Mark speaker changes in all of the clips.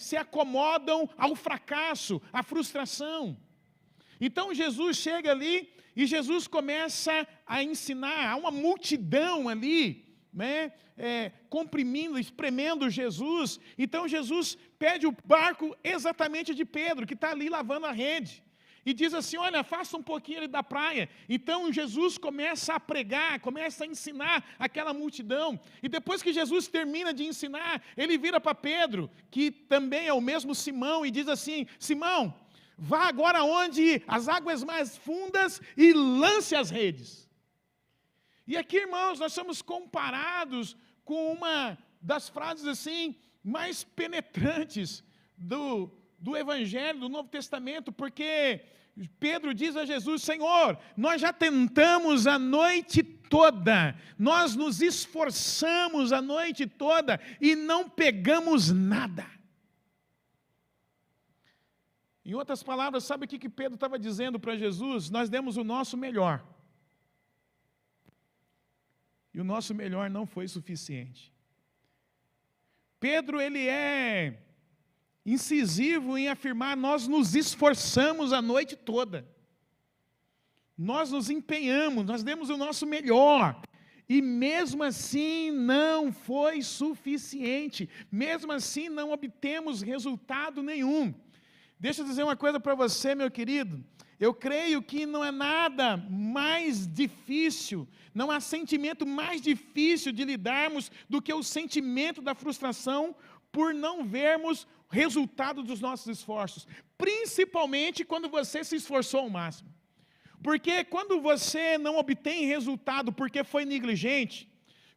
Speaker 1: se acomodam ao fracasso, à frustração. Então Jesus chega ali e Jesus começa a ensinar, há uma multidão ali, né, comprimindo, espremendo Jesus. Então Jesus pede o barco exatamente de Pedro, que está ali lavando a rede. E diz assim, olha, afasta um pouquinho ali da praia. Então Jesus começa a pregar, começa a ensinar aquela multidão. E depois que Jesus termina de ensinar, ele vira para Pedro, que também é o mesmo Simão, e diz assim, Simão, vá agora onde as águas mais fundas e lance as redes. E aqui, irmãos, nós somos comparados com uma das frases assim mais penetrantes do Evangelho, do Novo Testamento, porque Pedro diz a Jesus, Senhor, nós já tentamos a noite toda, nós nos esforçamos a noite toda e não pegamos nada. Em outras palavras, sabe o que Pedro estava dizendo para Jesus? Nós demos o nosso melhor. E o nosso melhor não foi suficiente. Pedro, ele é incisivo em afirmar, nós nos esforçamos a noite toda. Nós nos empenhamos, nós demos o nosso melhor. E mesmo assim não foi suficiente. Mesmo assim não obtemos resultado nenhum. Deixa eu dizer uma coisa para você, meu querido. Eu creio que não é nada mais difícil, não há sentimento mais difícil de lidarmos do que o sentimento da frustração por não vermos resultado dos nossos esforços, principalmente quando você se esforçou ao máximo. Porque quando você não obtém resultado porque foi negligente,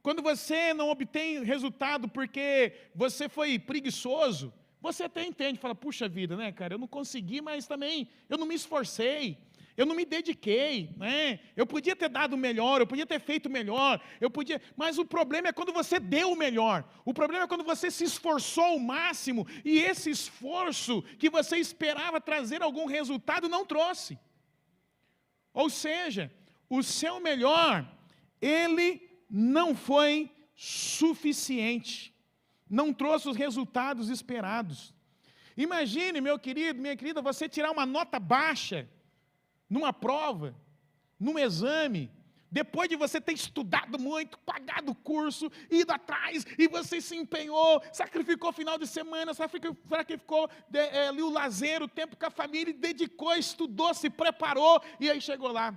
Speaker 1: quando você não obtém resultado porque você foi preguiçoso, você até entende, fala, puxa vida, né, cara, eu não consegui, mas também eu não me esforcei, eu não me dediquei, né? Eu podia ter dado o melhor, eu podia ter feito melhor, mas o problema é quando você deu o melhor, o problema é quando você se esforçou ao máximo, e esse esforço que você esperava trazer algum resultado não trouxe. Ou seja, o seu melhor, ele não foi suficiente, não trouxe os resultados esperados. Imagine, meu querido, minha querida, você tirar uma nota baixa numa prova, num exame, depois de você ter estudado muito, pagado o curso, ido atrás, e você se empenhou, sacrificou o final de semana, sacrificou ali o lazer, o tempo com a família, e dedicou, estudou, se preparou, e aí chegou lá.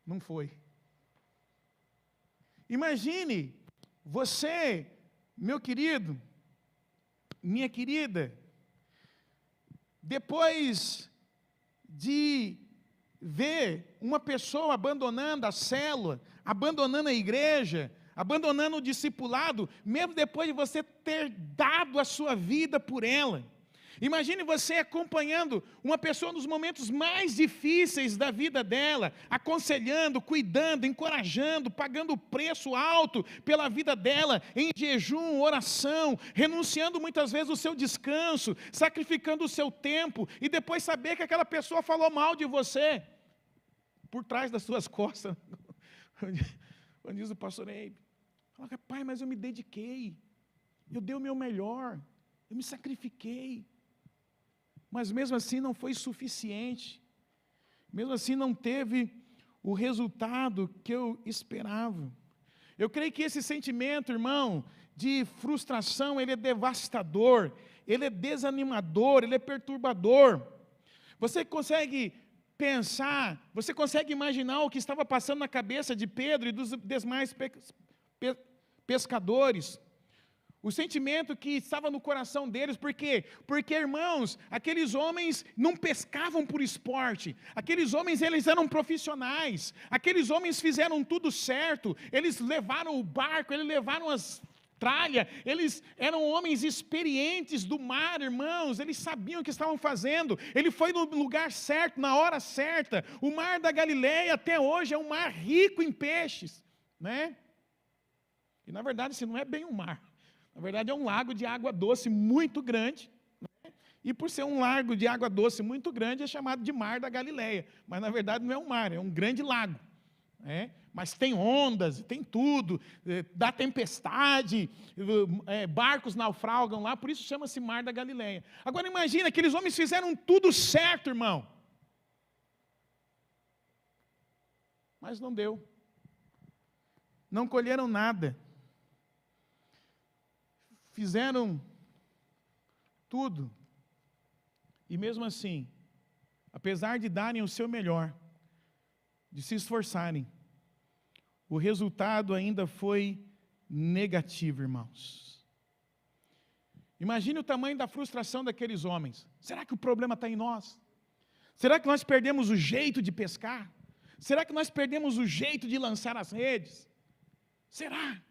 Speaker 1: Não foi. Imagine você, meu querido, minha querida, depois de ver uma pessoa abandonando a célula, abandonando a igreja, abandonando o discipulado, mesmo depois de você ter dado a sua vida por ela. Imagine você acompanhando uma pessoa nos momentos mais difíceis da vida dela, aconselhando, cuidando, encorajando, pagando preço alto pela vida dela, em jejum, oração, renunciando muitas vezes o seu descanso, sacrificando o seu tempo, e depois saber que aquela pessoa falou mal de você, por trás das suas costas. Quando diz o pastor Eibe, fala, pai, mas eu me dediquei, eu dei o meu melhor, eu me sacrifiquei. Mas mesmo assim não foi suficiente, mesmo assim não teve o resultado que eu esperava. Eu creio que esse sentimento, irmão, de frustração, ele é devastador, ele é desanimador, ele é perturbador. Você consegue pensar, você consegue imaginar o que estava passando na cabeça de Pedro e dos demais pescadores? O sentimento que estava no coração deles, por quê? Porque, irmãos, aqueles homens não pescavam por esporte, aqueles homens, eles eram profissionais, aqueles homens fizeram tudo certo, eles levaram o barco, eles levaram as tralhas, eles eram homens experientes do mar, irmãos, eles sabiam o que estavam fazendo, ele foi no lugar certo, na hora certa. O mar da Galileia até hoje é um mar rico em peixes, né? E na verdade, esse não é bem um mar. Na verdade, é um lago de água doce muito grande, né? E por ser um lago de água doce muito grande, é chamado de Mar da Galileia. Mas, na verdade, não é um mar, é um grande lago, né? mas tem ondas, tem tudo, dá tempestade, barcos naufragam lá, por isso chama-se Mar da Galileia. Agora imagina, aqueles homens fizeram tudo certo, irmão. Mas não deu. Não colheram nada. Fizeram tudo. E mesmo assim, apesar de darem o seu melhor, de se esforçarem, o resultado ainda foi negativo, irmãos. Imagine o tamanho da frustração daqueles homens. Será que o problema está em nós? Será que nós perdemos o jeito de pescar? Será que nós perdemos o jeito de lançar as redes? Será?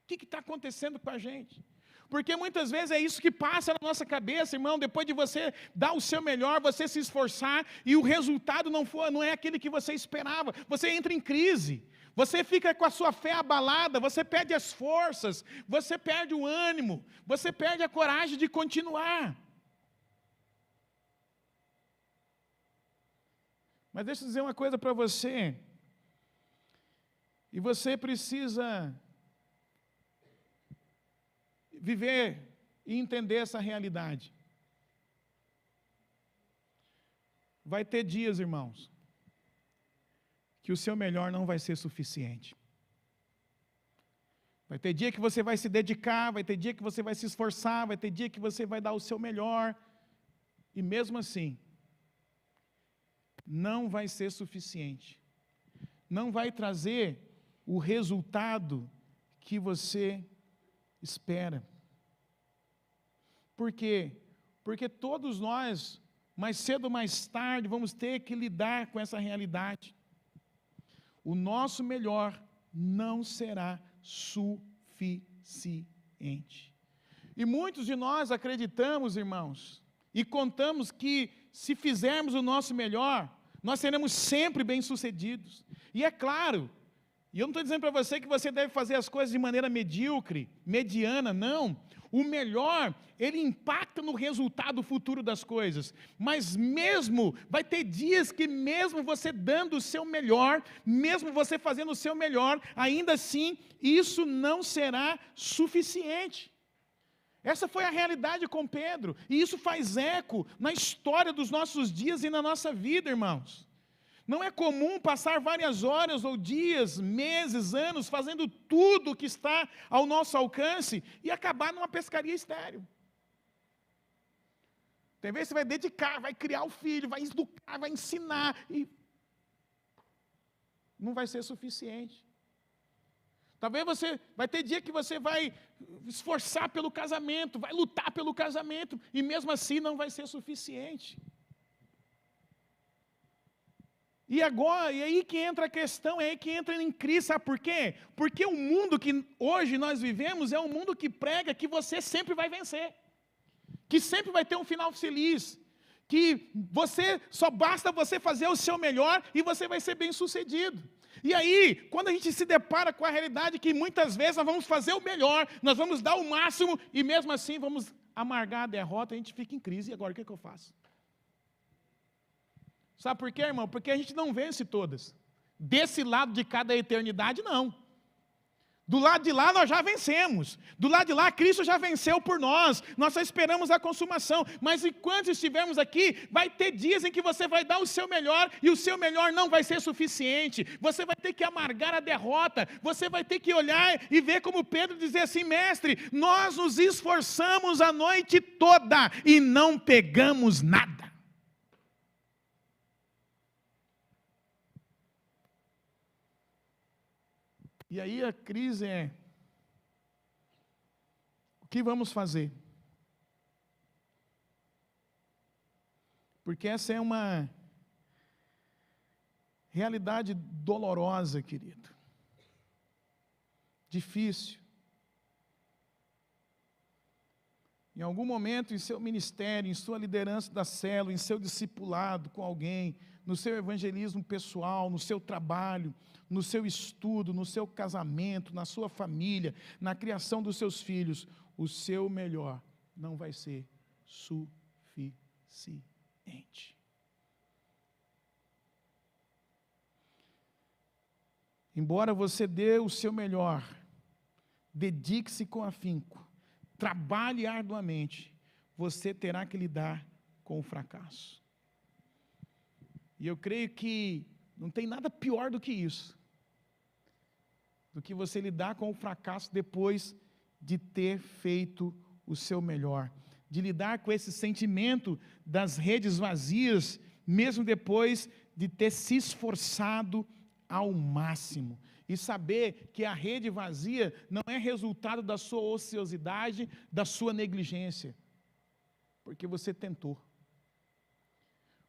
Speaker 1: O que está acontecendo com a gente? Porque muitas vezes é isso que passa na nossa cabeça, irmão, depois de você dar o seu melhor, você se esforçar, e o resultado não é aquele que você esperava. Você entra em crise, você fica com a sua fé abalada, você perde as forças, você perde o ânimo, você perde a coragem de continuar. Mas deixa eu dizer uma coisa para você, e você precisa viver e entender essa realidade. Vai ter dias, irmãos, que o seu melhor não vai ser suficiente. Vai ter dia que você vai se dedicar, vai ter dia que você vai se esforçar, vai ter dia que você vai dar o seu melhor, e mesmo assim, não vai ser suficiente. Não vai trazer o resultado que você espera. Por quê? Porque todos nós, mais cedo ou mais tarde, vamos ter que lidar com essa realidade. O nosso melhor não será suficiente. E muitos de nós acreditamos, irmãos, e contamos que se fizermos o nosso melhor, nós seremos sempre bem-sucedidos. E é claro, e eu não estou dizendo para você que você deve fazer as coisas de maneira medíocre, mediana, não. O melhor, ele impacta no resultado futuro das coisas. Mas mesmo, vai ter dias que mesmo você dando o seu melhor, mesmo você fazendo o seu melhor, ainda assim, isso não será suficiente. Essa foi a realidade com Pedro. E isso faz eco na história dos nossos dias e na nossa vida, irmãos. Não é comum passar várias horas ou dias, meses, anos, fazendo tudo o que está ao nosso alcance e acabar numa pescaria estéril. Tem vezes que você vai dedicar, vai criar o filho, vai educar, vai ensinar, e não vai ser suficiente. Talvez vai ter dia que você vai esforçar pelo casamento, vai lutar pelo casamento, e mesmo assim não vai ser suficiente. E agora, e aí que entra a questão, é aí que entra em crise, sabe por quê? Porque o mundo que hoje nós vivemos é um mundo que prega que você sempre vai vencer, que sempre vai ter um final feliz, que só basta você fazer o seu melhor e você vai ser bem-sucedido. E aí, quando a gente se depara com a realidade que muitas vezes nós vamos fazer o melhor, nós vamos dar o máximo e mesmo assim vamos amargar a derrota, a gente fica em crise, e agora o que eu faço? Sabe por quê, irmão? Porque a gente não vence todas. Desse lado de cada eternidade, não. Do lado de lá nós já vencemos. Do lado de lá Cristo já venceu por nós. Nós só esperamos a consumação. Mas enquanto estivermos aqui, vai ter dias em que você vai dar o seu melhor e o seu melhor não vai ser suficiente. Você vai ter que amargar a derrota. Você vai ter que olhar e ver como Pedro dizer assim: mestre, nós nos esforçamos a noite toda e não pegamos nada. E aí a crise é: o que vamos fazer? Porque essa é uma realidade dolorosa, querido. Difícil. Em algum momento, em seu ministério, em sua liderança da célula, em seu discipulado com alguém, no seu evangelismo pessoal, no seu trabalho, no seu estudo, no seu casamento, na sua família, na criação dos seus filhos, o seu melhor não vai ser suficiente. embora você dê o seu melhor, dedique-se com afinco, trabalhe arduamente, você terá que lidar com o fracasso. E eu creio que não tem nada pior do que isso, do que você lidar com o fracasso depois de ter feito o seu melhor, de lidar com esse sentimento das redes vazias, mesmo depois de ter se esforçado ao máximo, e saber que a rede vazia não é resultado da sua ociosidade, da sua negligência, porque você tentou.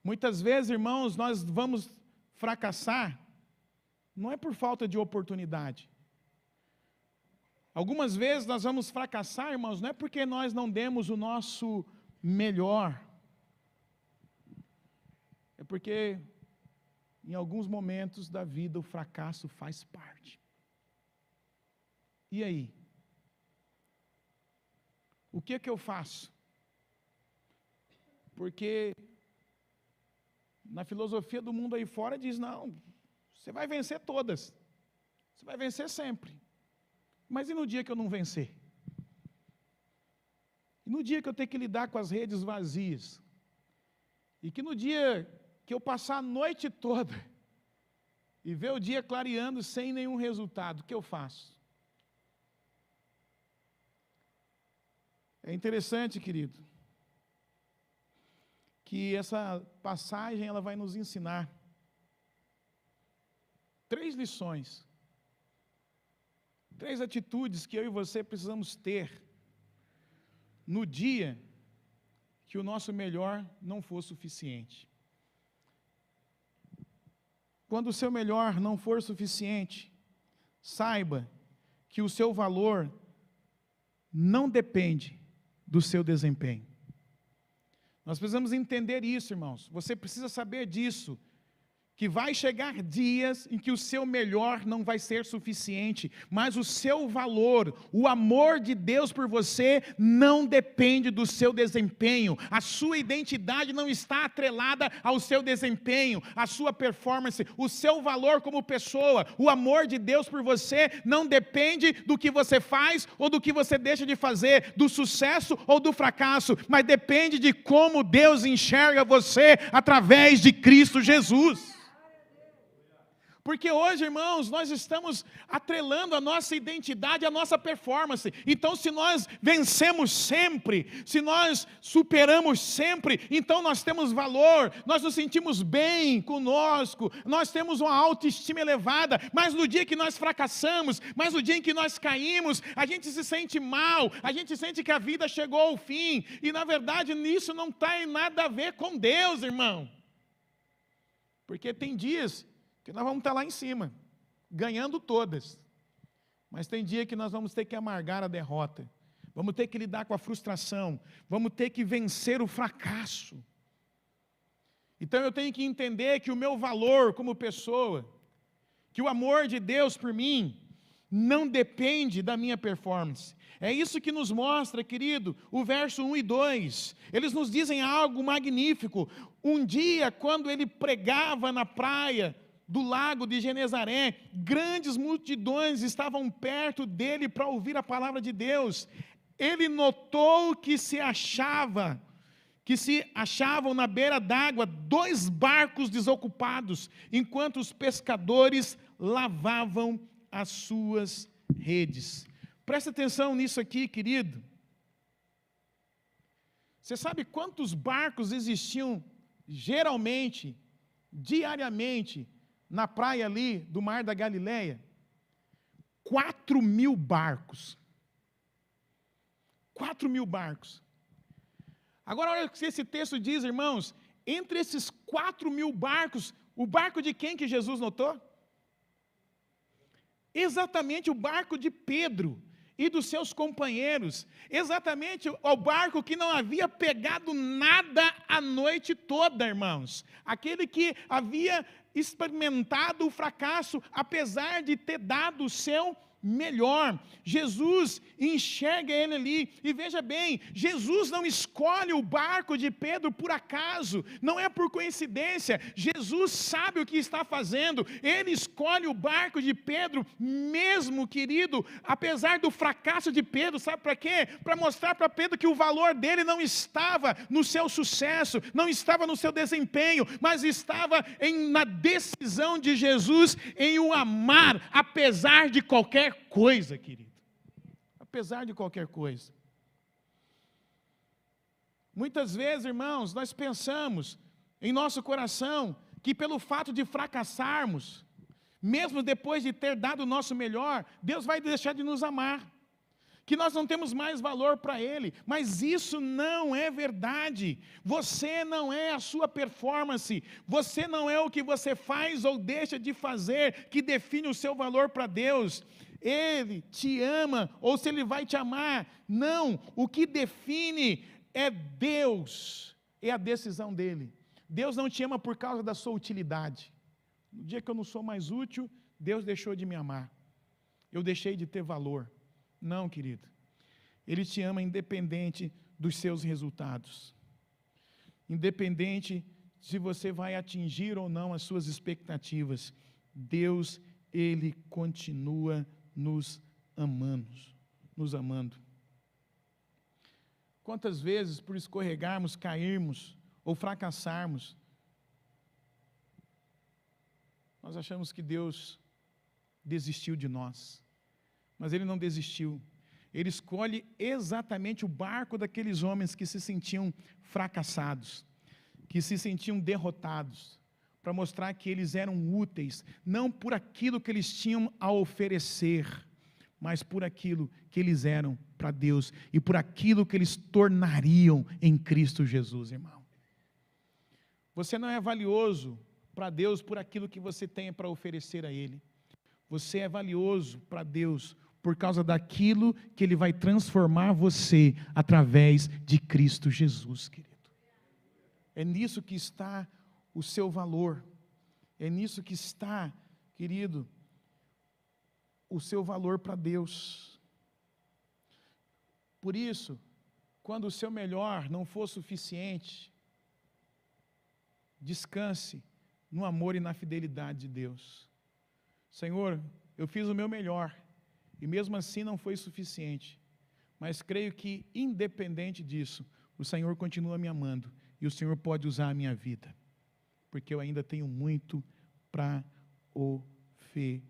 Speaker 1: Muitas vezes, irmãos, nós vamos fracassar, não é por falta de oportunidade. Algumas vezes nós vamos fracassar, irmãos, não é porque nós não demos o nosso melhor, é porque em alguns momentos da vida o fracasso faz parte. E aí? O que é que eu faço? Porque na filosofia do mundo aí fora diz, não, você vai vencer todas, você vai vencer sempre. Mas e no dia que eu não vencer? E no dia que eu ter que lidar com as redes vazias? E que no dia que eu passar a noite toda e ver o dia clareando sem nenhum resultado, o que eu faço? É interessante, querido, que essa passagem ela vai nos ensinar 3 lições, 3 atitudes que eu e você precisamos ter no dia que o nosso melhor não for suficiente. Quando o seu melhor não for suficiente, saiba que o seu valor não depende do seu desempenho. Nós precisamos entender isso, irmãos. Você precisa saber disso, que vai chegar dias em que o seu melhor não vai ser suficiente, mas o seu valor, o amor de Deus por você não depende do seu desempenho. A sua identidade não está atrelada ao seu desempenho, à sua performance, o seu valor como pessoa, o amor de Deus por você não depende do que você faz ou do que você deixa de fazer, do sucesso ou do fracasso, mas depende de como Deus enxerga você através de Cristo Jesus. Porque hoje, irmãos, nós estamos atrelando a nossa identidade à nossa performance. Então, se nós vencemos sempre, se nós superamos sempre, então nós temos valor, nós nos sentimos bem conosco, nós temos uma autoestima elevada, mas no dia que nós fracassamos, mas no dia em que nós caímos, a gente se sente mal, a gente sente que a vida chegou ao fim, e na verdade nisso não tem nada a ver com Deus, irmão. Porque tem dias que nós vamos estar lá em cima, ganhando todas. Mas tem dia que nós vamos ter que amargar a derrota, vamos ter que lidar com a frustração, vamos ter que vencer o fracasso. Então eu tenho que entender que o meu valor como pessoa, que o amor de Deus por mim, não depende da minha performance. É isso que nos mostra, querido, o verso 1 e 2. Eles nos dizem algo magnífico. Um dia, quando ele pregava na praia do lago de Genezaré, grandes multidões estavam perto dele para ouvir a palavra de Deus. Ele notou que se achavam na beira d'água 2 barcos desocupados, enquanto os pescadores lavavam as suas redes. Presta atenção nisso aqui, querido. Você sabe quantos barcos existiam geralmente, diariamente, na praia ali do Mar da Galileia? 4.000 barcos. 4.000 barcos. Agora olha o que esse texto diz, irmãos. Entre esses 4.000 barcos, o barco de quem que Jesus notou? Exatamente o barco de Pedro e dos seus companheiros. Exatamente o barco que não havia pegado nada a noite toda, irmãos. Aquele que havia experimentado o fracasso, apesar de ter dado o seu melhor. Jesus enxerga ele ali, e veja bem, Jesus não escolhe o barco de Pedro por acaso, não é por coincidência. Jesus sabe o que está fazendo, ele escolhe o barco de Pedro, mesmo, querido, apesar do fracasso de Pedro. Sabe para quê? Para mostrar para Pedro que o valor dele não estava no seu sucesso, não estava no seu desempenho, mas estava na decisão de Jesus em o amar, apesar de qualquer coisa, querido. Apesar de qualquer coisa. Muitas vezes, irmãos, nós pensamos em nosso coração que pelo fato de fracassarmos, mesmo depois de ter dado o nosso melhor, Deus vai deixar de nos amar, que nós não temos mais valor para Ele, mas isso não é verdade. Você não é a sua performance, você não é o que você faz ou deixa de fazer que define o seu valor para Deus. Ele te ama, ou se Ele vai te amar, não, o que define é Deus, é a decisão dEle. Deus não te ama por causa da sua utilidade. No dia que eu não sou mais útil, Deus deixou de me amar, eu deixei de ter valor. Não, querido, Ele te ama independente dos seus resultados, independente se você vai atingir ou não as suas expectativas. Deus, Ele continua nos amando. Quantas vezes, por escorregarmos, cairmos ou fracassarmos, nós achamos que Deus desistiu de nós, mas Ele não desistiu. Ele escolhe exatamente o barco daqueles homens que se sentiam fracassados, que se sentiam derrotados, para mostrar que eles eram úteis, não por aquilo que eles tinham a oferecer, mas por aquilo que eles eram para Deus, e por aquilo que eles tornariam em Cristo Jesus, irmão. Você não é valioso para Deus por aquilo que você tem para oferecer a Ele. Você é valioso para Deus por causa daquilo que Ele vai transformar você através de Cristo Jesus, querido. É nisso que está o seu valor. É nisso que está, querido, o seu valor para Deus. Por isso, quando o seu melhor não for suficiente, descanse no amor e na fidelidade de Deus. Senhor, eu fiz o meu melhor, e mesmo assim não foi suficiente, mas creio que, independente disso, o Senhor continua me amando, e o Senhor pode usar a minha vida, porque eu ainda tenho muito para oferecer.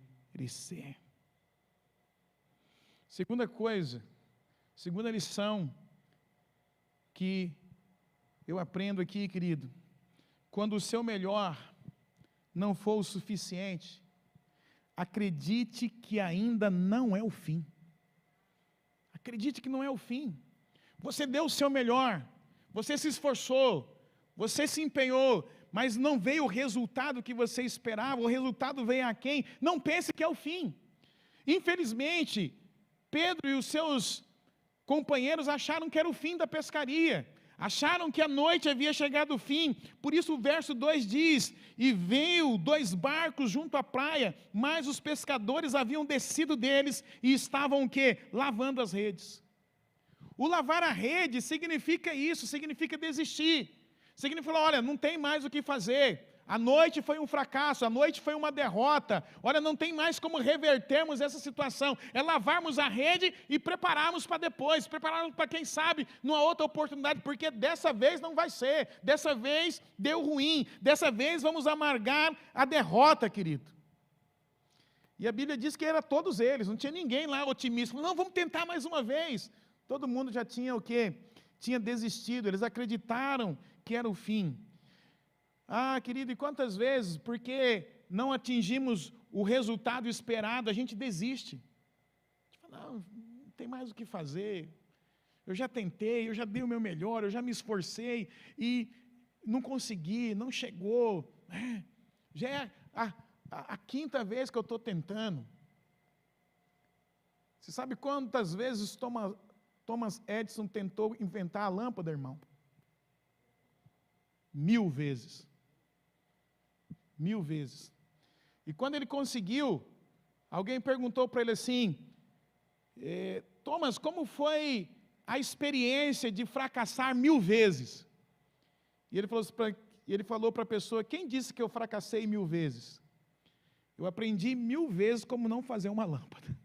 Speaker 1: Segunda lição que eu aprendo aqui, querido: quando o seu melhor não for o suficiente, acredite que ainda não é o fim. Acredite que não é o fim. Você deu o seu melhor, você se esforçou, você se empenhou, mas não veio o resultado que você esperava, o resultado veio aquém. Não pense que é o fim. Infelizmente, Pedro e os seus companheiros acharam que era o fim da pescaria, acharam que a noite havia chegado ao fim. Por isso o verso 2 diz: e veio 2 barcos junto à praia, mas os pescadores haviam descido deles e estavam o quê? Lavando as redes. O lavar a rede significa isso, significa desistir, significa falar: olha, não tem mais o que fazer, a noite foi um fracasso, a noite foi uma derrota, olha, não tem mais como revertermos essa situação, é lavarmos a rede e prepararmos para depois, prepararmos para quem sabe, numa outra oportunidade, porque dessa vez não vai ser, dessa vez deu ruim, dessa vez vamos amargar a derrota, querido. E a Bíblia diz que era todos eles, não tinha ninguém lá otimista, não, vamos tentar mais uma vez. Todo mundo já tinha o quê? Tinha desistido, eles acreditaram que era o fim. Ah, querido, e quantas vezes, porque não atingimos o resultado esperado, a gente desiste. Não tem mais o que fazer, eu já tentei, eu já dei o meu melhor, eu já me esforcei, e não consegui, não chegou. Já é a 5ª vez que eu estou tentando. Você sabe quantas vezes Thomas Edison tentou inventar a lâmpada, irmão? 1000 vezes. 1000 vezes. E quando ele conseguiu Alguém perguntou para ele assim, Thomas, como foi a experiência de fracassar 1000 vezes? E ele falou para a pessoa, quem disse que eu fracassei 1000 vezes? Eu aprendi 1000 vezes como não fazer uma lâmpada.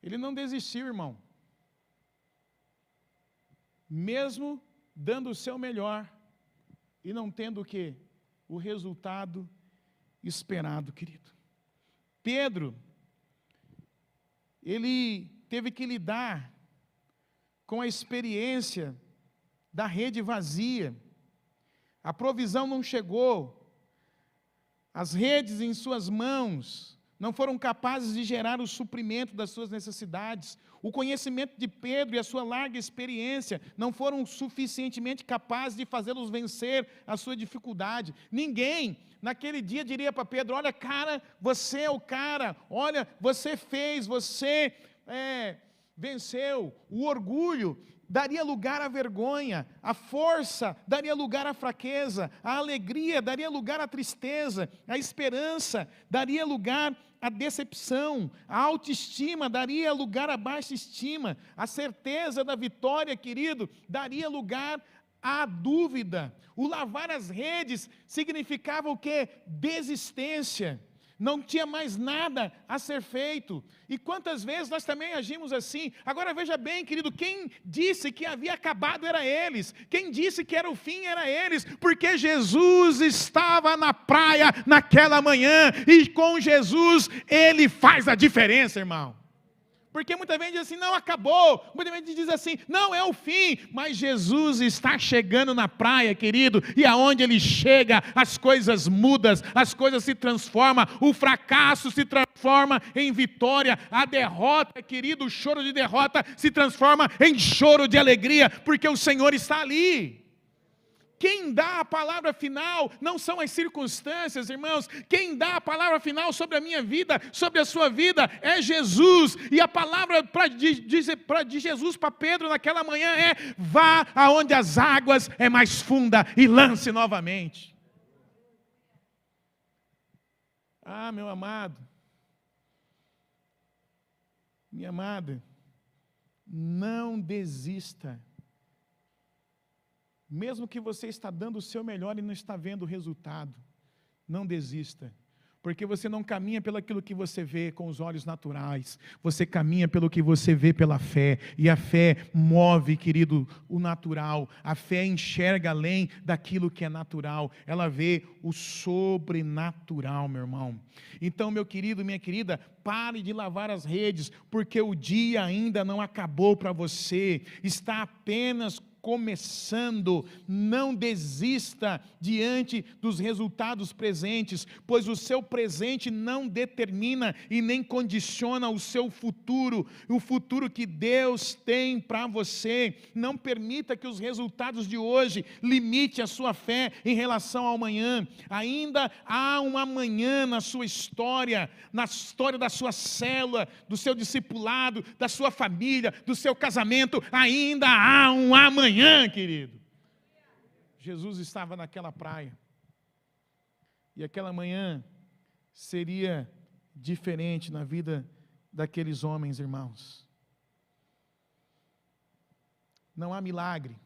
Speaker 1: Ele não desistiu, irmão. Mesmo dando o seu melhor e não tendo o quê? O resultado esperado, querido. Pedro, ele teve que lidar com a experiência da rede vazia. A provisão não chegou. As redes em suas mãos não foram capazes de gerar o suprimento das suas necessidades. O conhecimento de Pedro e a sua larga experiência não foram suficientemente capazes de fazê-los vencer a sua dificuldade. Ninguém naquele dia diria para Pedro, olha cara, você é o cara, olha, você fez, você venceu. O orgulho daria lugar à vergonha, a força daria lugar à fraqueza, a alegria daria lugar à tristeza, a esperança daria lugar à decepção, a autoestima daria lugar à baixa estima, a certeza da vitória, querido, daria lugar à dúvida. O lavar as redes significava o quê? Desistência. Não tinha mais nada a ser feito. E quantas vezes nós também agimos assim? Agora veja bem, querido, quem disse que havia acabado era eles. Quem disse que era o fim era eles. Porque Jesus estava na praia naquela manhã. E com Jesus ele faz a diferença, irmão. Porque muita gente diz assim, não, acabou. Muita gente diz assim, não, é o fim. Mas Jesus está chegando na praia, querido. E aonde ele chega, as coisas mudam, as coisas se transformam. O fracasso se transforma em vitória. A derrota, querido, o choro de derrota se transforma em choro de alegria. Porque o Senhor está ali. Quem dá a palavra final não são as circunstâncias, irmãos. Quem dá a palavra final sobre a minha vida, sobre a sua vida, é Jesus. E a palavra de Jesus para Pedro naquela manhã é: vá aonde as águas é mais funda e lance novamente. Ah, meu amado, minha amada, não desista. Mesmo que você está dando o seu melhor e não está vendo o resultado, não desista. Porque você não caminha pelo aquilo que você vê com os olhos naturais. Você caminha pelo que você vê pela fé. E a fé move, querido, o natural. A fé enxerga além daquilo que é natural. Ela vê o sobrenatural, meu irmão. Então, meu querido, minha querida, pare de lavar as redes, porque o dia ainda não acabou para você. Está apenas começando. Não desista diante dos resultados presentes, pois o seu presente não determina e nem condiciona o seu futuro, o futuro que Deus tem para você. Não permita que os resultados de hoje limite a sua fé em relação ao amanhã. Ainda há um amanhã na sua história, na história da sua célula, do seu discipulado, da sua família, do seu casamento. Ainda há um amanhã, querido. Jesus estava naquela praia. E aquela manhã seria diferente na vida daqueles homens, irmãos. Não há milagre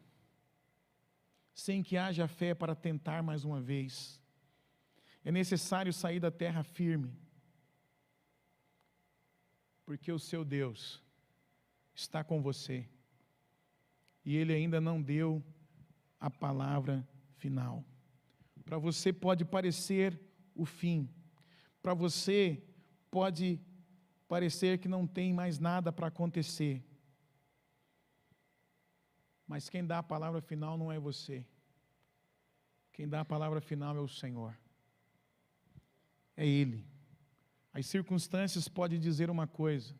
Speaker 1: sem que haja fé para tentar mais uma vez. É necessário sair da terra firme, porque o seu Deus está com você. E Ele ainda não deu a palavra final. Para você pode parecer o fim. Para você pode parecer que não tem mais nada para acontecer. Mas quem dá a palavra final não é você. Quem dá a palavra final é o Senhor. É Ele. As circunstâncias podem dizer uma coisa.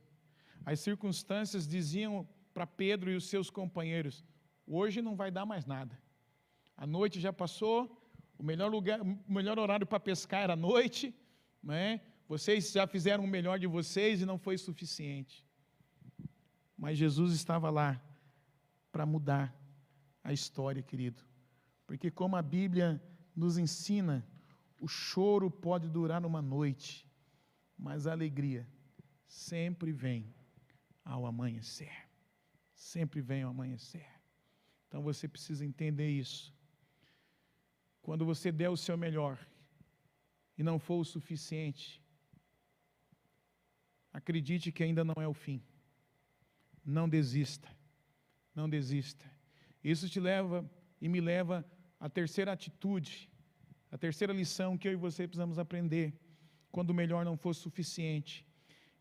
Speaker 1: As circunstâncias diziam para Pedro e os seus companheiros: hoje não vai dar mais nada. A noite já passou, o melhor horário para pescar era a noite, né? Vocês já fizeram o melhor de vocês e não foi suficiente. Mas Jesus estava lá para mudar a história, querido. Porque como a Bíblia nos ensina, O choro pode durar uma noite, mas a alegria sempre vem ao amanhecer. Sempre vem ao amanhecer. Então você precisa entender isso. Quando você der o seu melhor e não for o suficiente, acredite que ainda não é o fim. Não desista. Não desista. Isso te leva e me leva à terceira atitude, a terceira lição que eu e você precisamos aprender. Quando o melhor não for suficiente,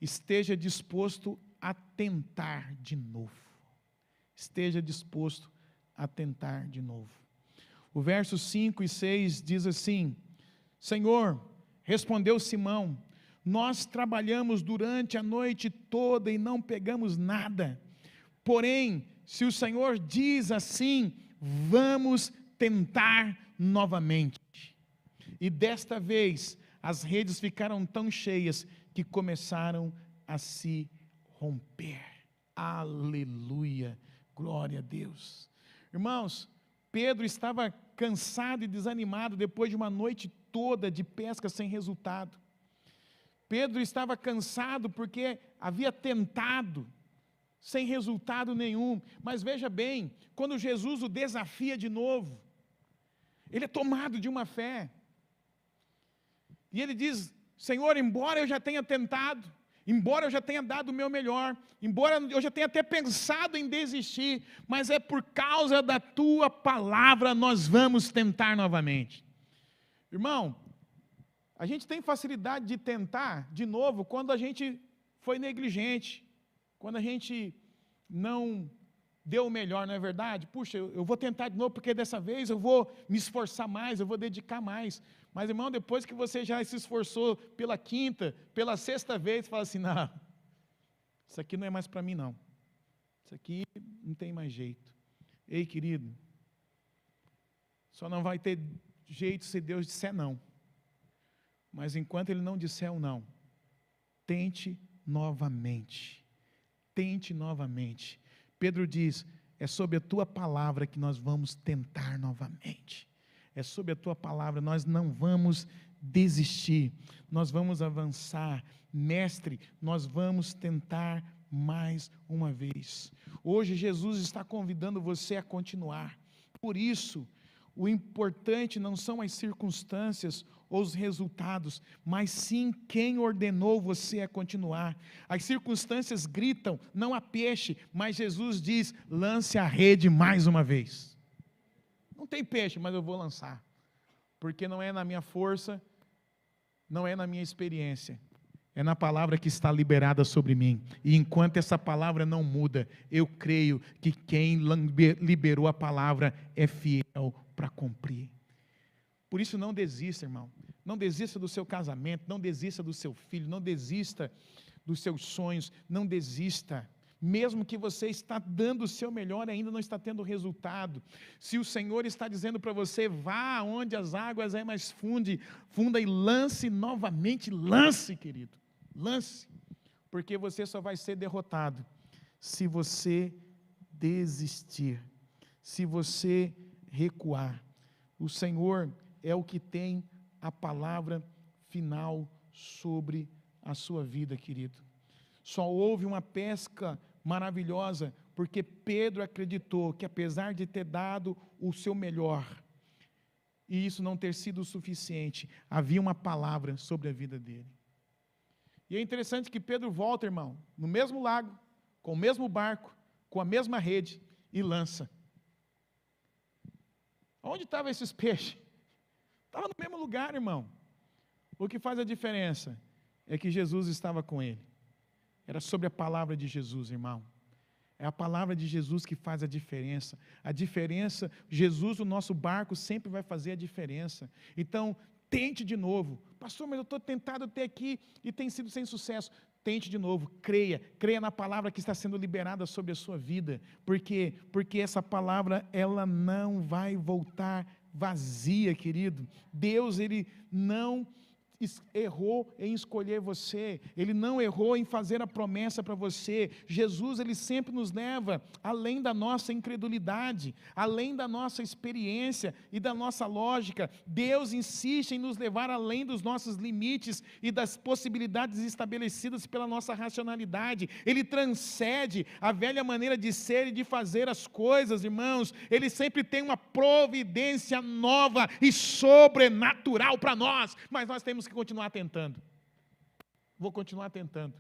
Speaker 1: esteja disposto a tentar de novo. Esteja disposto a tentar de novo. O verso 5 e 6 diz assim: Senhor, respondeu Simão, nós trabalhamos durante a noite toda e não pegamos nada. Porém, se o Senhor diz assim, vamos tentar novamente. E desta vez, as redes ficaram tão cheias que começaram a se romper. Aleluia, glória a Deus. Irmãos, Pedro estava cansado e desanimado depois de uma noite toda de pesca sem resultado. Pedro estava cansado porque havia tentado sem resultado nenhum. Mas veja bem, quando Jesus o desafia de novo, ele é tomado de uma fé. E ele diz: Senhor, embora eu já tenha tentado, embora eu já tenha dado o meu melhor, embora eu já tenha até pensado em desistir, mas é por causa da tua palavra nós vamos tentar novamente. Irmão, a gente tem facilidade de tentar de novo quando a gente foi negligente, quando a gente não deu o melhor, não é verdade? Puxa, eu vou tentar de novo porque dessa vez eu vou me esforçar mais, eu vou dedicar mais. Mas, irmão, depois que você já se esforçou pela quinta, pela sexta vez, você fala assim: não, isso aqui não é mais para mim não, isso aqui não tem mais jeito. Ei, querido, só não vai ter jeito se Deus disser não. Mas enquanto Ele não disser o não, tente novamente. Tente novamente. Pedro diz: é sob a tua palavra que nós vamos tentar novamente. É sob a tua palavra, nós não vamos desistir, nós vamos avançar. Mestre, nós vamos tentar mais uma vez. Hoje Jesus está convidando você a continuar. Por isso, o importante não são as circunstâncias ou os resultados, mas sim quem ordenou você a continuar. As circunstâncias gritam, não há peixe, mas Jesus diz: lance a rede mais uma vez. Não tem peixe, mas eu vou lançar, porque não é na minha força, não é na minha experiência, é na palavra que está liberada sobre mim. E enquanto essa palavra não muda, eu creio que quem liberou a palavra é fiel para cumprir. Por isso não desista, irmão. Não desista do seu casamento, não desista do seu filho, não desista dos seus sonhos, não desista. Mesmo que você está dando o seu melhor, ainda não está tendo resultado. Se o Senhor está dizendo para você: vá onde as águas é mais funda e lance novamente, lance, querido, lance. Porque você só vai ser derrotado se você desistir, se você recuar. O Senhor é o que tem a palavra final sobre a sua vida, querido. Só houve uma pesca maravilhosa porque Pedro acreditou que, apesar de ter dado o seu melhor, e isso não ter sido o suficiente, havia uma palavra sobre a vida dele. E é interessante que Pedro volta, irmão, no mesmo lago, com o mesmo barco, com a mesma rede, e lança. Onde estavam esses peixes? Estava no mesmo lugar, irmão. O que faz a diferença é que Jesus estava com ele. Era sobre a palavra de Jesus, irmão. É a palavra de Jesus que faz a diferença. A diferença, Jesus, o nosso barco, sempre vai fazer a diferença. Então, tente de novo. Pastor, mas eu estou tentado até aqui e tem sido sem sucesso. Tente de novo, creia na palavra que está sendo liberada sobre a sua vida. Por quê? Porque essa palavra, ela não vai voltar vazia, querido. Deus, Ele não errou em escolher você, Ele não errou em fazer a promessa para você. Jesus, Ele sempre nos leva além da nossa incredulidade, além da nossa experiência e da nossa lógica. Deus insiste em nos levar além dos nossos limites e das possibilidades estabelecidas pela nossa racionalidade. Ele transcende a velha maneira de ser e de fazer as coisas, irmãos. Ele sempre tem uma providência nova e sobrenatural para nós, mas nós temos que continuar tentando. Vou continuar tentando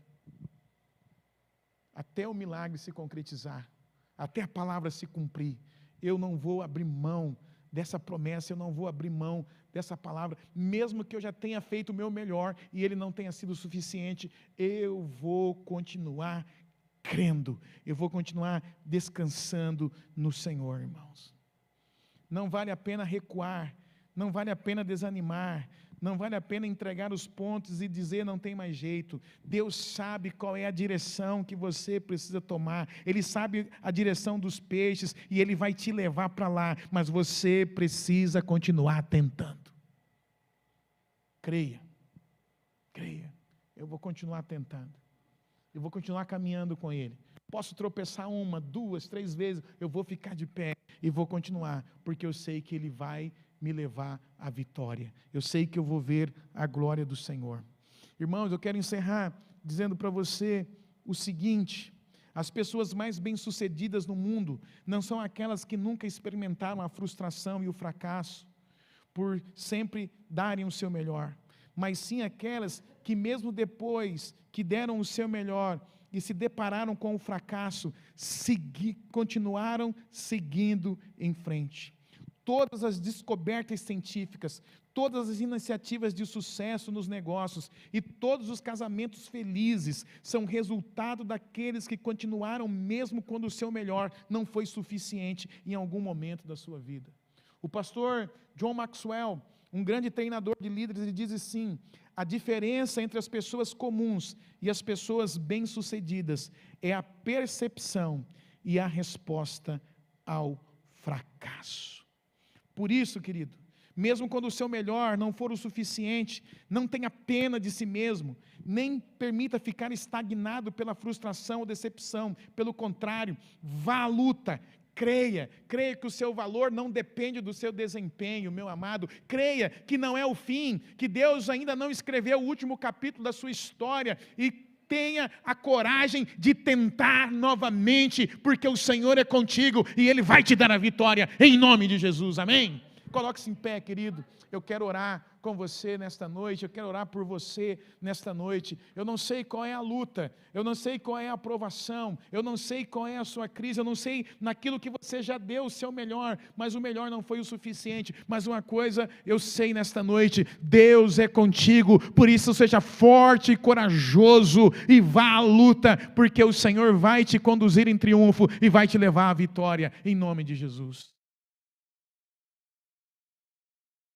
Speaker 1: até o milagre se concretizar, até a palavra se cumprir. Eu não vou abrir mão dessa promessa, eu não vou abrir mão dessa palavra, mesmo que eu já tenha feito o meu melhor e ele não tenha sido suficiente. Eu vou continuar crendo, eu vou continuar descansando no Senhor, irmãos. Não vale a pena recuar, não vale a pena desanimar, não vale a pena entregar os pontos e dizer não tem mais jeito. Deus sabe qual é a direção que você precisa tomar. Ele sabe a direção dos peixes e Ele vai te levar para lá, mas você precisa continuar tentando. Creia, eu vou continuar tentando, eu vou continuar caminhando com Ele. Posso tropeçar 1, 2, 3 vezes, eu vou ficar de pé e vou continuar, porque eu sei que Ele vai me levar à vitória. Eu sei que eu vou ver a glória do Senhor. Irmãos, eu quero encerrar dizendo para você o seguinte: as pessoas mais bem-sucedidas no mundo não são aquelas que nunca experimentaram a frustração e o fracasso por sempre darem o seu melhor, mas sim aquelas que mesmo depois que deram o seu melhor e se depararam com o fracasso, continuaram seguindo em frente. Todas as descobertas científicas, todas as iniciativas de sucesso nos negócios e todos os casamentos felizes são resultado daqueles que continuaram mesmo quando o seu melhor não foi suficiente em algum momento da sua vida. O pastor John Maxwell, um grande treinador de líderes, ele diz assim: a diferença entre as pessoas comuns e as pessoas bem-sucedidas é a percepção e a resposta ao fracasso. Por isso, querido, mesmo quando o seu melhor não for o suficiente, não tenha pena de si mesmo, nem permita ficar estagnado pela frustração ou decepção. Pelo contrário, vá à luta, creia que o seu valor não depende do seu desempenho, meu amado. Creia que não é o fim, que Deus ainda não escreveu o último capítulo da sua história, e tenha a coragem de tentar novamente, porque o Senhor é contigo e Ele vai te dar a vitória, em nome de Jesus, amém? Coloque-se em pé, querido. Eu quero orar com você nesta noite, eu quero orar por você nesta noite. Eu não sei qual é a luta, eu não sei qual é a provação, eu não sei qual é a sua crise, eu não sei naquilo que você já deu o seu melhor, mas o melhor não foi o suficiente. Mas uma coisa eu sei nesta noite: Deus é contigo, por isso seja forte e corajoso e vá à luta, porque o Senhor vai te conduzir em triunfo e vai te levar à vitória, em nome de Jesus.